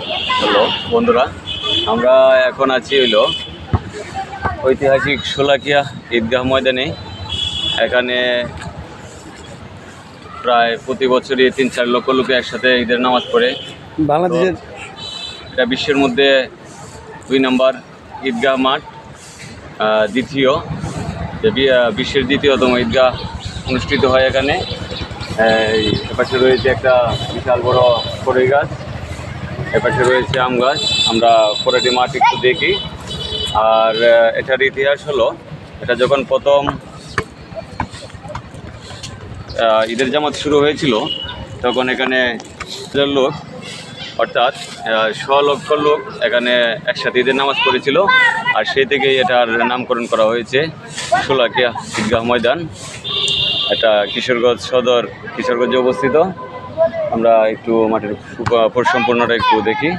Hello বন্ধুরা, আমরা এখন আছি ঐতিহাসিক শোলাকিয়া ঈদগাহ ময়দানে। এখানে প্রায় প্রতি বছরই ৩-৪ লক্ষ লোকে একসাথে ঈদের নামাজ পড়ে। বাংলাদেশের এটা বিশ্বের মধ্যে 2 নম্বর ঈদগাহ মাঠ, বিশ্বের দ্বিতীয়তম ঈদগাহ অনুষ্ঠিত হয় এখানে। এপাশে রয়েছে একটা বিশাল বড় কড়ই গাছ, এপাশে রয়েছে আম গাছ। আমরা পরেটি মাঠ একটু দেখি। আর এটার ইতিহাস হলো, এটা যখন প্রথম ঈদের জামাত শুরু হয়েছিল তখন এখানে লোক, অর্থাৎ 100 লক্ষ লোক এখানে একসাথে ঈদের নামাজ পড়েছিল। আর সেই থেকেই এটার নামকরণ করা হয়েছে শোলাকিয়া ঈদগাহ ময়দান। এটা কিশোরগঞ্জ সদর, কিশোরগঞ্জে অবস্থিত। আমরা একটু মাঠের পরিসম্পূর্ণটা একটু দেখি।